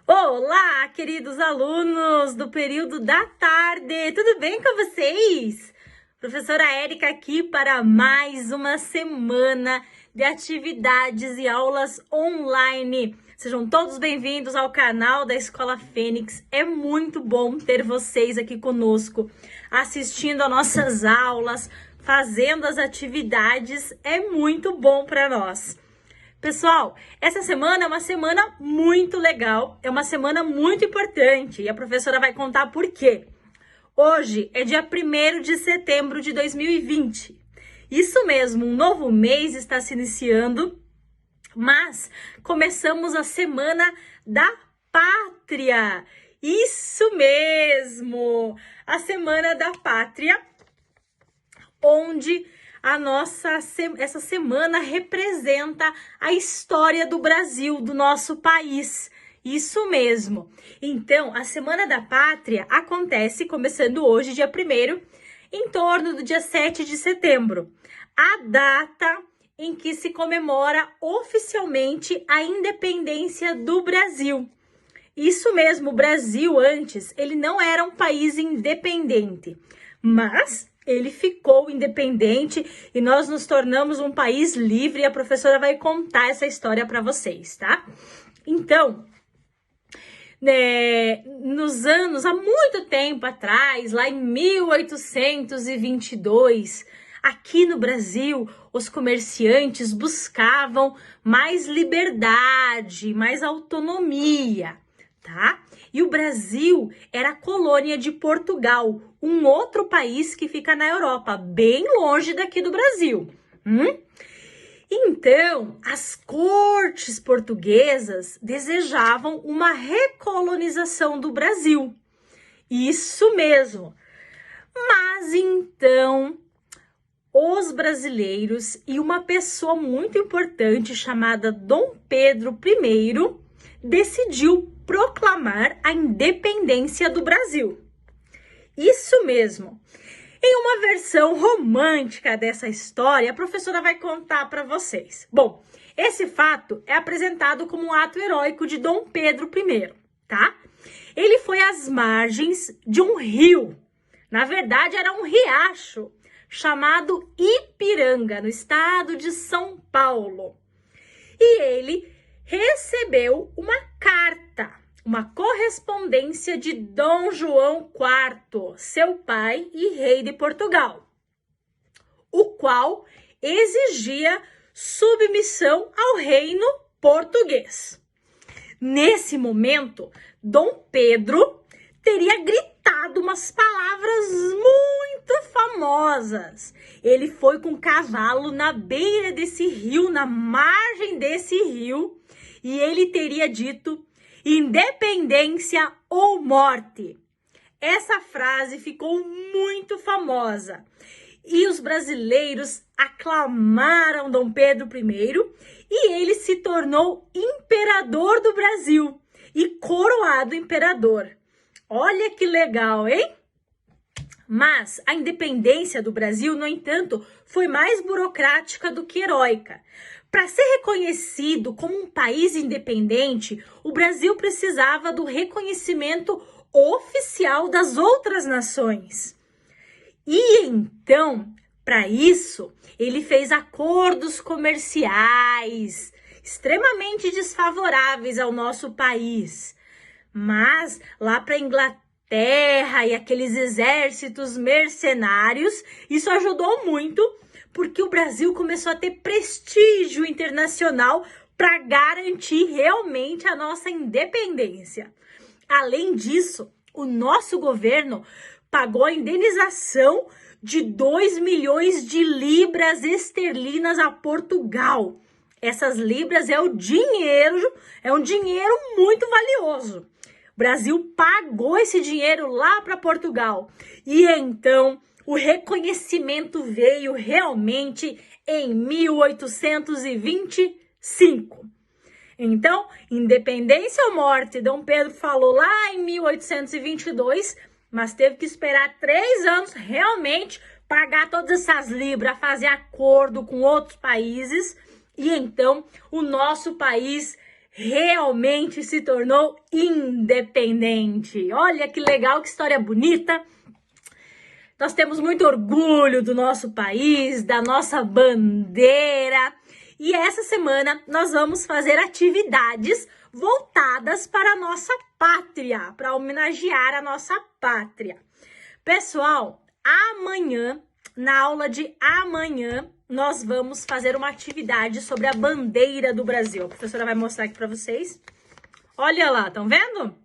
Olá, queridos alunos do período da tarde, tudo bem com vocês? Professora Érica aqui para mais uma semana de atividades e aulas online. Sejam todos bem-vindos ao canal da Escola Fênix. É muito bom ter vocês aqui conosco, assistindo a nossas aulas, fazendo as atividades. É muito bom para nós. Pessoal, essa semana é uma semana muito legal, é uma semana muito importante e a professora vai contar por quê. Hoje é dia 1º de setembro de 2020. Isso mesmo, um novo mês está se iniciando, mas começamos a Semana da Pátria. Isso mesmo, a Semana da Pátria, onde essa semana representa a história do Brasil, do nosso país. Isso mesmo. Então, a Semana da Pátria acontece começando hoje, dia 1º, em torno do dia 7 de setembro. A data em que se comemora oficialmente a independência do Brasil. Isso mesmo, o Brasil antes, ele não era um país independente, mas ele ficou independente e nós nos tornamos um país livre e a professora vai contar essa história para vocês, tá? Então, há muito tempo atrás, lá em 1822, aqui no Brasil, os comerciantes buscavam mais liberdade, mais autonomia, tá? E o Brasil era colônia de Portugal, um outro país que fica na Europa, bem longe daqui do Brasil. Então, as cortes portuguesas desejavam uma recolonização do Brasil. Isso mesmo. Mas então, os brasileiros e uma pessoa muito importante chamada Dom Pedro I decidiu proclamar a independência do Brasil. Isso mesmo. Em uma versão romântica dessa história, a professora vai contar para vocês. Bom, esse fato é apresentado como um ato heróico de Dom Pedro I, tá? Ele foi às margens de um rio. Na verdade, era um riacho chamado Ipiranga, no estado de São Paulo. E ele recebeu uma carta, uma correspondência de Dom João IV, seu pai e rei de Portugal, o qual exigia submissão ao reino português. Nesse momento, Dom Pedro teria gritado umas palavras muito famosas. Ele foi com cavalo na beira desse rio, na margem desse rio, e ele teria dito: independência ou morte. Essa frase ficou muito famosa e os brasileiros aclamaram Dom Pedro I e ele se tornou imperador do Brasil e coroado imperador. Olha que legal, hein? Mas a independência do Brasil, no entanto, foi mais burocrática do que heróica. Para ser reconhecido como um país independente, o Brasil precisava do reconhecimento oficial das outras nações. E então, para isso, ele fez acordos comerciais extremamente desfavoráveis ao nosso país. Mas lá para a Inglaterra e aqueles exércitos mercenários, isso ajudou muito, porque o Brasil começou a ter prestígio internacional para garantir realmente a nossa independência. Além disso, o nosso governo pagou a indenização de 2 milhões de libras esterlinas a Portugal. Essas libras é um dinheiro muito valioso. O Brasil pagou esse dinheiro lá para Portugal. E então o reconhecimento veio realmente em 1825. Então, independência ou morte, Dom Pedro falou lá em 1822, mas teve que esperar 3 anos realmente pagar todas essas libras, fazer acordo com outros países. E então, o nosso país realmente se tornou independente. Olha que legal, que história bonita. Nós temos muito orgulho do nosso país, da nossa bandeira. E essa semana nós vamos fazer atividades voltadas para a nossa pátria, para homenagear a nossa pátria. Pessoal, amanhã, na aula de amanhã, nós vamos fazer uma atividade sobre a bandeira do Brasil. A professora vai mostrar aqui para vocês. Olha lá, estão vendo?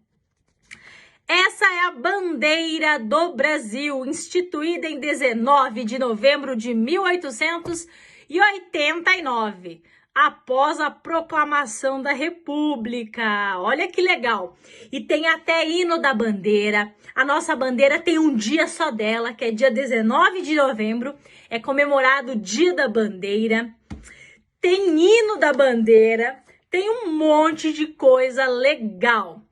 Essa é a bandeira do Brasil, instituída em 19 de novembro de 1889, após a proclamação da República. Olha que legal! E tem até hino da bandeira. A nossa bandeira tem um dia só dela, que é dia 19 de novembro, é comemorado o Dia da Bandeira. Tem hino da bandeira, tem um monte de coisa legal.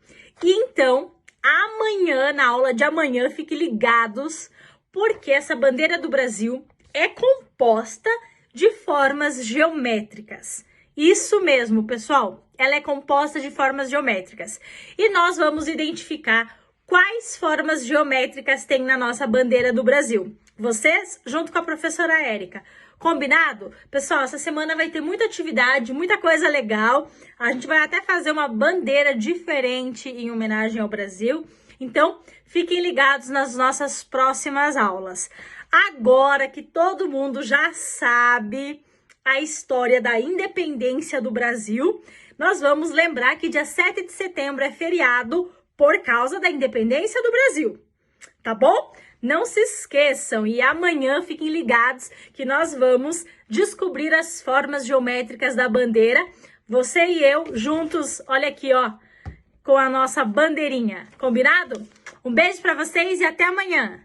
E então, amanhã, na aula de amanhã, fiquem ligados, porque essa bandeira do Brasil é composta de formas geométricas. Isso mesmo, pessoal, ela é composta de formas geométricas. E nós vamos identificar quais formas geométricas tem na nossa bandeira do Brasil. Vocês, junto com a professora Érica. Combinado? Pessoal, essa semana vai ter muita atividade, muita coisa legal. A gente vai até fazer uma bandeira diferente em homenagem ao Brasil. Então, fiquem ligados nas nossas próximas aulas. Agora que todo mundo já sabe a história da independência do Brasil, nós vamos lembrar que dia 7 de setembro é feriado por causa da independência do Brasil. Tá bom? Não se esqueçam e amanhã fiquem ligados que nós vamos descobrir as formas geométricas da bandeira. Você e eu juntos, olha aqui, ó, com a nossa bandeirinha. Combinado? Um beijo para vocês e até amanhã!